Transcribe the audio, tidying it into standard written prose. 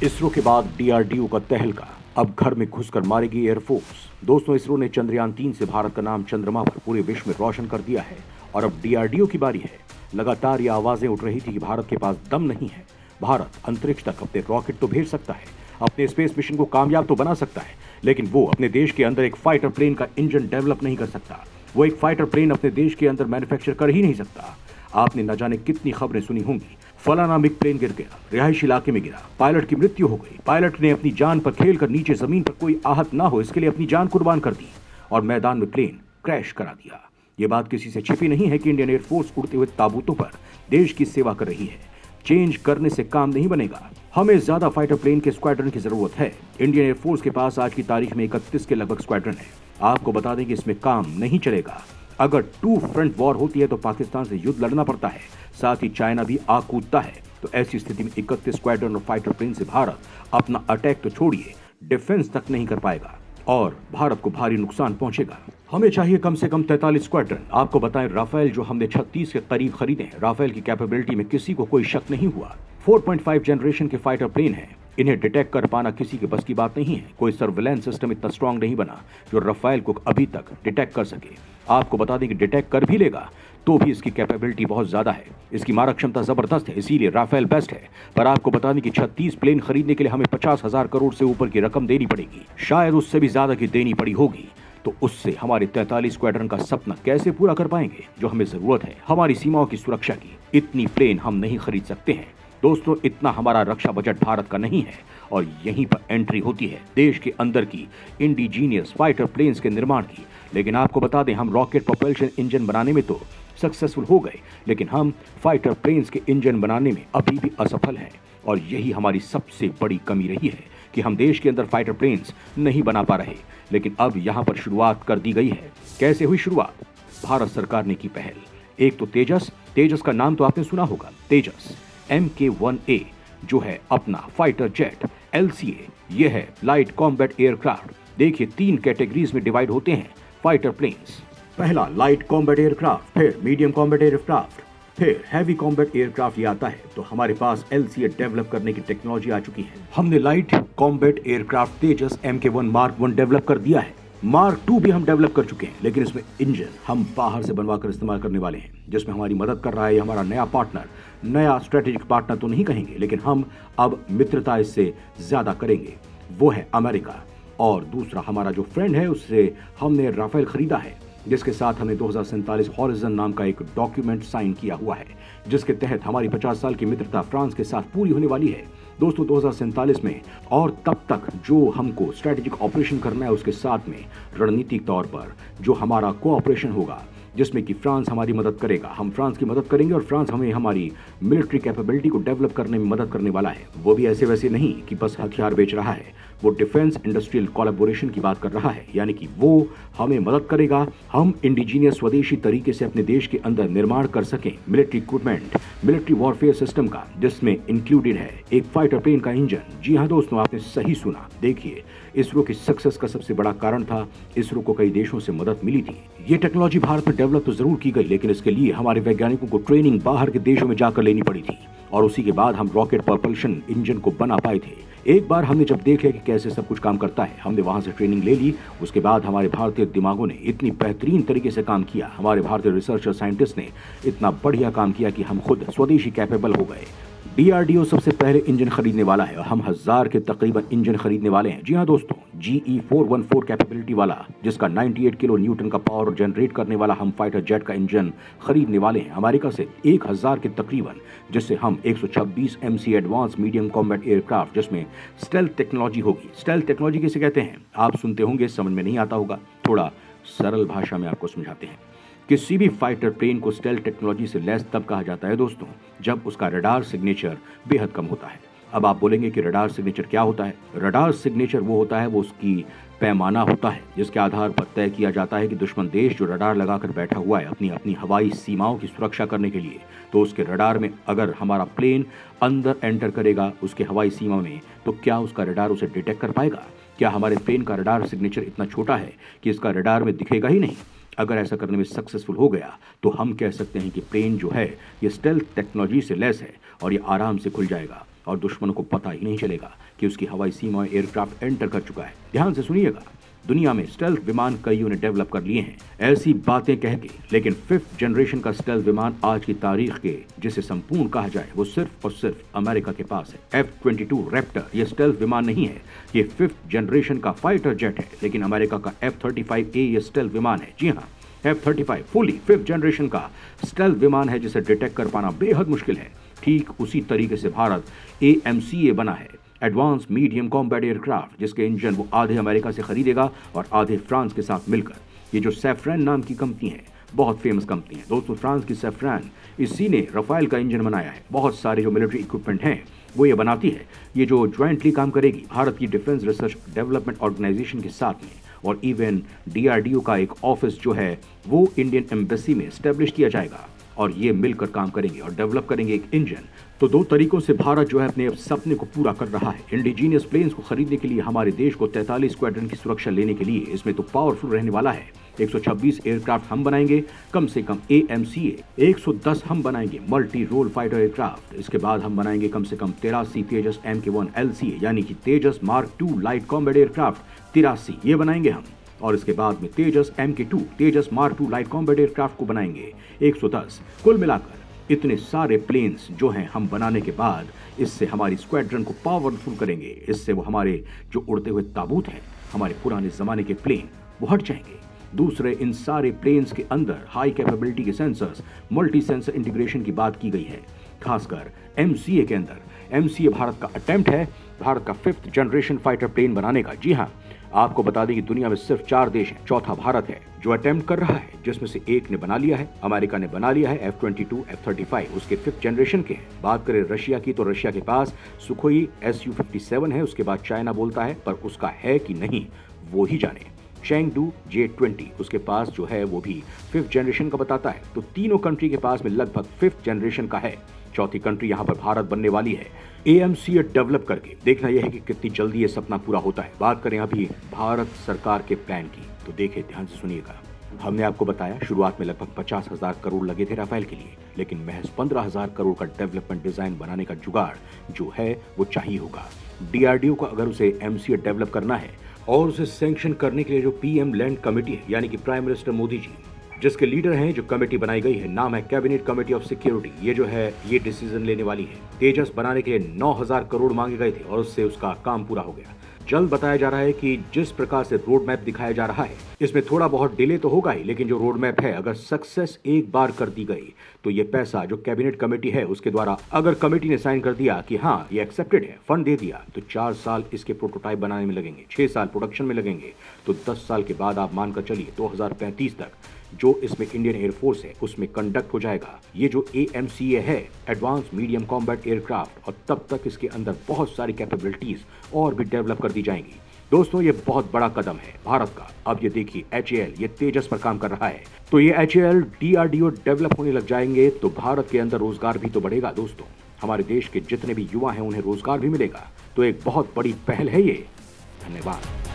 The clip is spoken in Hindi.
इसरो के बाद डीआरडीओ का तहलका, अब घर में घुसकर मारेगी एयरफोर्स। दोस्तों, इसरो ने चंद्रयान-3 से भारत का नाम चंद्रमा पर पूरे विश्व में रोशन कर दिया है और अब डीआरडीओ की बारी है। लगातार ये आवाजें उठ रही थी कि भारत के पास दम नहीं है। भारत अंतरिक्ष तक अपने रॉकेट तो भेज सकता है, अपने स्पेस मिशन को कामयाब तो बना सकता है, लेकिन वो अपने देश के अंदर एक फाइटर प्लेन का इंजन डेवलप नहीं कर सकता। वो एक फाइटर प्लेन अपने देश के अंदर मैन्युफैक्चर कर ही नहीं सकता। आपने न जाने कितनी खबरें सुनी होंगी, फलाना मिग प्लेन गिर गया, रिहायशी इलाके में गिरा, पायलट की मृत्यु हो गई, पायलट ने अपनी जान पर खेलकर नीचे जमीन पर कोई आहत ना हो इसके लिए अपनी जान कुर्बान कर दी और मैदान में प्लेन क्रैश करा दिया। ये बात किसी से छिपी नहीं है कि इंडियन एयरफोर्स उड़ते हुए ताबूतों पर देश की सेवा कर रही है। चेंज करने से काम नहीं बनेगा, हमें ज्यादा फाइटर प्लेन के स्क्वाड्रन की जरूरत है। इंडियन एयरफोर्स के पास आज की तारीख में 31 के लगभग स्क्वाड्रन है। आपको बता दें कि इसमें काम नहीं चलेगा। अगर टू फ्रंट वॉर होती है तो पाकिस्तान से युद्ध लड़ना पड़ता है, साथ ही चाइना भी आ कूदता है। तो ऐसी स्थिति में 31 स्क्वाड्रन और फाइटर प्लेन से भारत अपना अटैक तो छोड़िए, डिफेंस तक नहीं कर पाएगा और भारत को भारी नुकसान पहुंचेगा। हमें चाहिए कम से कम 43 स्क्वाड्रन। आपको बताएं, राफेल जो हमने 36 के करीब खरीदे हैं, राफेल की कैपेबिलिटी में किसी को कोई शक नहीं हुआ। 4.5 जनरेशन के फाइटर प्लेन हैं। इन्हें डिटेक्ट कर पाना किसी के बस की बात नहीं है। कोई सर्विलेंस सिस्टम इतना स्ट्रांग नहीं बना जो राफेल को अभी तक डिटेक्ट कर सके। आपको बता दें कि डिटेक्ट कर भी लेगा तो भी इसकी कैपेबिलिटी बहुत ज्यादा है, इसकी मारक क्षमता जबरदस्त है, इसीलिए राफेल बेस्ट है। पर आपको बता दें कि 36 प्लेन खरीदने के लिए हमें 50,000 करोड़ से ऊपर की रकम देनी पड़ेगी, शायद उससे भी ज्यादा की देनी पड़ी होगी। तो उससे हमारे 43 स्क्वाड्रन का सपना कैसे पूरा कर पाएंगे जो हमें जरूरत है हमारी सीमाओं की सुरक्षा की। इतनी प्लेन हम नहीं खरीद सकते हैं दोस्तों, इतना हमारा रक्षा बजट भारत का नहीं है और यहीं पर एंट्री होती है देश के अंदर की इंडिजीनियस फाइटर प्लेन्स के निर्माण की। लेकिन आपको बता दें, हम रॉकेट प्रोपल्शन इंजन बनाने में तो सक्सेसफुल हो गए, लेकिन हम फाइटर प्लेन्स के इंजन बनाने में अभी भी असफल हैं और यही हमारी सबसे बड़ी कमी रही है कि हम देश के अंदर फाइटर प्लेन्स नहीं बना पा रहे। लेकिन अब यहाँ पर शुरुआत कर दी गई है। कैसे हुई शुरुआत? भारत सरकार ने की पहल। एक तो तेजस, तेजस का नाम तो आपने सुना होगा। तेजस MK-1A जो है अपना फाइटर जेट। LCA ये है लाइट कॉम्बैट एयरक्राफ्ट। देखिए, 3 कैटेगरीज में डिवाइड होते हैं फाइटर प्लेन्स। पहला लाइट कॉम्बैट एयरक्राफ्ट, फिर मीडियम कॉम्बैट एयरक्राफ्ट, फिर हैवी कॉम्बैट एयरक्राफ्ट ये आता है। तो हमारे पास LCA डेवलप करने की टेक्नोलॉजी आ चुकी है। हमने लाइट कॉम्बैट एयरक्राफ्ट तेजस MK-1 मार्क 1 डेवलप कर दिया है। मार्क 2 भी हम डेवलप कर चुके हैं, लेकिन इसमें इंजन हम बाहर से बनवाकर इस्तेमाल करने वाले हैं, जिसमें हमारी मदद कर रहा है हमारा नया पार्टनर। नया स्ट्रेटेजिक पार्टनर तो नहीं कहेंगे, लेकिन हम अब मित्रता इससे ज्यादा करेंगे, वो है अमेरिका। और दूसरा हमारा जो फ्रेंड है उससे हमने राफेल खरीदा है, जिसके साथ हमने 2047 हॉरिजन नाम का एक डॉक्यूमेंट साइन किया हुआ है, जिसके तहत हमारी 50 साल की मित्रता फ्रांस के साथ पूरी होने वाली है दोस्तों 2047 में। और तब तक जो हमको स्ट्रेटेजिक ऑपरेशन करना है, उसके साथ में रणनीतिक तौर पर जो हमारा कोऑपरेशन होगा, जिसमें कि फ्रांस हमारी मदद करेगा, हम फ्रांस की मदद करेंगे और फ्रांस हमें हमारी मिलिट्री कैपेबिलिटी को डेवलप करने में मदद करने वाला है। वो भी ऐसे वैसे नहीं कि बस हथियार बेच रहा है, वो डिफेंस इंडस्ट्रियल कोलैबोरेशन की बात कर रहा है, यानी कि वो हमें मदद करेगा, हम इंडिजीनियस स्वदेशी तरीके से अपने देश के अंदर निर्माण कर सकें military equipment, military warfare system का, जिसमें इंक्लूडेड है एक फाइटर प्लेन का इंजन। जी हाँ दोस्तों, आपने सही सुना। देखिए, इसरो की सक्सेस का सबसे बड़ा कारण था इसरो को कई देशों से मदद मिली थी। ये टेक्नोलॉजी भारत में डेवलप तो जरूर की गई, लेकिन इसके लिए हमारे वैज्ञानिकों को ट्रेनिंग बाहर के देशों में जाकर लेनी पड़ी थी और उसी के बाद हम रॉकेट प्रोपल्शन इंजन को बना पाए थे। एक बार हमने जब देख लिया कि कैसे सब कुछ काम करता है, हमने वहां से ट्रेनिंग ले ली। उसके बाद हमारे भारतीय दिमागों ने इतनी बेहतरीन तरीके से काम किया, हमारे भारतीय रिसर्चर साइंटिस्ट ने इतना बढ़िया काम किया कि हम खुद स्वदेशी कैपेबल हो गए। डीआरडीओ सबसे पहले इंजन खरीदने वाला है और हम 1000 के तकरीबन इंजन खरीदने वाले हैं। जी हाँ दोस्तों, GE414 कैपेबिलिटी वाला, जिसका 98 किलो न्यूटन का पावर जनरेट करने वाला हम फाइटर जेट का इंजन खरीदने वाले हैं अमेरिका से 1000 के तकरीबन, जिससे हम 126 MC advance medium combat aircraft, जिसमें स्टेल्थ टेक्नोलॉजी होगी। स्टेल्थ टेक्नोलॉजी किसे कहते हैं आप सुनते होंगे, समझ में नहीं आता होगा, थोड़ा सरल भाषा में आपको समझाते हैं। किसी भी फाइटर प्लेन को स्टेल्थ टेक्नोलॉजी से लैस तब कहा जाता है दोस्तों जब उसका रडार सिग्नेचर बेहद कम होता है। अब आप बोलेंगे कि रडार सिग्नेचर क्या होता है? रडार सिग्नेचर वो होता है, वो उसकी पैमाना होता है जिसके आधार पर तय किया जाता है कि दुश्मन देश जो रडार लगाकर बैठा हुआ है अपनी अपनी हवाई सीमाओं की सुरक्षा करने के लिए, तो उसके रडार में अगर हमारा प्लेन अंदर एंटर करेगा उसके हवाई सीमा में, तो क्या उसका रडार उसे डिटेक्ट कर पाएगा? क्या हमारे प्लेन का रडार सिग्नेचर इतना छोटा है कि इसका रडार में दिखेगा ही नहीं? अगर ऐसा करने में सक्सेसफुल हो गया तो हम कह सकते हैं कि प्लेन जो है ये स्टेल्थ टेक्नोलॉजी से लैस है और ये आराम से खुल जाएगा। और दुश्मनों को पता ही नहीं चलेगा कि उसकी हवाई सीमा में एयरक्राफ्ट एंटर कर चुका है। ध्यान से सुनिएगा, दुनिया में स्टेल्थ विमान कईयों ने डेवलप कर लिए हैं, ऐसी बातें कह के, लेकिन 5th जनरेशन का स्टेल्थ विमान आज की तारीख के जिसे संपूर्ण कहा जाए वो सिर्फ और सिर्फ अमेरिका के पास है। F-22 रैप्टर ये स्टेल्थ विमान नहीं है, ये 5th जनरेशन का फाइटर जेट है, लेकिन अमेरिका का F-35A ये स्टेल्थ विमान है। जी हाँ, F-35 फुली 5th जनरेशन का स्टेल्थ विमान है जिसे डिटेक्ट कर पाना बेहद मुश्किल है। ठीक उसी तरीके से भारत AMCA बना है, एडवांस मीडियम कॉम्बैट एयरक्राफ्ट, जिसके इंजन वो आधे अमेरिका से खरीदेगा और आधे फ्रांस के साथ मिलकर। ये जो सैफ्रन नाम की कंपनी है, बहुत फेमस कंपनी है दोस्तों, फ्रांस की सैफ्रन, इसी ने रफाल का इंजन बनाया है। बहुत सारे जो मिलिट्री इक्विपमेंट हैं वो ये बनाती है। ये जो ज्वाइंटली काम करेगी भारत की डिफेंस रिसर्च डेवलपमेंट ऑर्गेनाइजेशन के साथ में, और इवन DRDO का एक ऑफिस जो है वो इंडियन एम्बेसी में स्टैब्लिश किया जाएगा और ये मिलकर काम करेंगे और डेवलप करेंगे एक इंजन। तो दो तरीकों से भारत जो है अपने सपने को पूरा कर रहा है। इंडिजीनियस प्लेन्स को खरीदने के लिए हमारे देश को 43 स्क्वाड्रन की सुरक्षा लेने के लिए इसमें तो पावरफुल रहने वाला है। 126 एयरक्राफ्ट हम बनाएंगे, कम से कम AMCA 110 हम बनाएंगे मल्टी रोल फाइटर एयरक्राफ्ट। इसके बाद हम बनाएंगे कम से कम 83 तेजस MK1 LCA यानी कि तेजस मार्क 2 लाइट कॉम्बैट एयरक्राफ्ट 83 ये बनाएंगे हम। और इसके बाद में तेजस MK2 तेजस मार्क 2 लाइट कॉम्बैट एयरक्राफ्ट को बनाएंगे 110। कुल मिलाकर इतने सारे प्लेन्स जो हैं हम बनाने के बाद इससे हमारी स्क्वाड्रन को पावरफुल करेंगे। इससे वो हमारे जो उड़ते हुए ताबूत हैं, हमारे पुराने जमाने के प्लेन, वो हट जाएंगे। दूसरे इन सारे प्लेन्स के अंदर हाई कैपेबिलिटी के सेंसर्स, मल्टी सेंसर इंटीग्रेशन की बात की गई है, खासकर MCA के अंदर। MCA भारत का अटेम्प्ट है भारत का 5th जनरेशन फाइटर प्लेन बनाने का। जी हाँ, आपको बता दें कि दुनिया में सिर्फ 4 देश हैं, चौथा भारत है जो अटेम्प्ट कर रहा है, जिसमें से एक ने बना लिया है, अमेरिका ने बना लिया है F-22 F-35 उसके 5th जनरेशन के हैं। बात करें रशिया की तो रशिया के पास सुखोई Su-57 है, उसके बाद चाइना बोलता है, पर उसका है कि नहीं वो ही जाने। चैंगडू J-20 उसके पास जो है वो भी 5th जनरेशन का बताता है। तो तीनों कंट्री के पास में लगभग 5th जनरेशन का है। चौथी कंट्री यहाँ पर भारत बनने वाली है AMCA डेवलप करके। देखना यह है कि कितनी जल्दी ये सपना पूरा होता है। बात करें अभी भारत सरकार के प्लान की, तो देखिए ध्यान से सुनिएगा। हमने आपको बताया शुरुआत में लगभग 50,000 करोड़ लगे थे राफेल के लिए, लेकिन महज 15,000 करोड़ का डेवलपमेंट डिजाइन बनाने का जुगाड़ जो है वो चाहिए होगा। DRDO को अगर उसे MCA डेवलप करना है और उसे सैंक्शन करने के लिए जो PM लैंड कमेटी है, यानी कि प्राइम मिनिस्टर मोदी जी जिसके लीडर हैं, जो कमेटी बनाई गई है, नाम है कैबिनेट कमेटी ऑफ सिक्योरिटी, ये जो है ये डिसीजन लेने वाली है। तेजस बनाने के लिए 9,000 करोड़ मांगे गए थे और उससे उसका काम पूरा हो गया। जल्द बताया जा रहा है कि जिस प्रकार से रोड मैप दिखाया जा रहा है इसमें थोड़ा बहुत डिले तो होगा ही, लेकिन जो रोड मैप है अगर सक्सेस एक बार कर दी गई तो ये पैसा जो कैबिनेट कमेटी है उसके द्वारा अगर कमेटी ने साइन कर दिया कि हाँ ये एक्सेप्टेड है, फंड दे दिया, तो 4 साल इसके प्रोटोटाइप बनाने में लगेंगे, 6 साल प्रोडक्शन में लगेंगे, तो 10 साल के बाद आप मानकर चलिए 2035 तक जो इसमें इंडियन एयरफोर्स है उसमें कंडक्ट हो जाएगा ये जो AMCA है, एडवांस मीडियम कॉम्बैट एयरक्राफ्ट, और तब तक इसके अंदर बहुत सारी कैपेबिलिटीज और भी डेवलप कर दी जाएंगी। दोस्तों ये बहुत बड़ा कदम है भारत का। अब ये देखिए HAL ये तेजस पर काम कर रहा है, तो ये HAL DRDO डेवलप होने लग जाएंगे तो भारत के अंदर रोजगार भी तो बढ़ेगा दोस्तों। हमारे देश के जितने भी युवा हैं उन्हें रोजगार भी मिलेगा, तो एक बहुत बड़ी पहल है ये। धन्यवाद।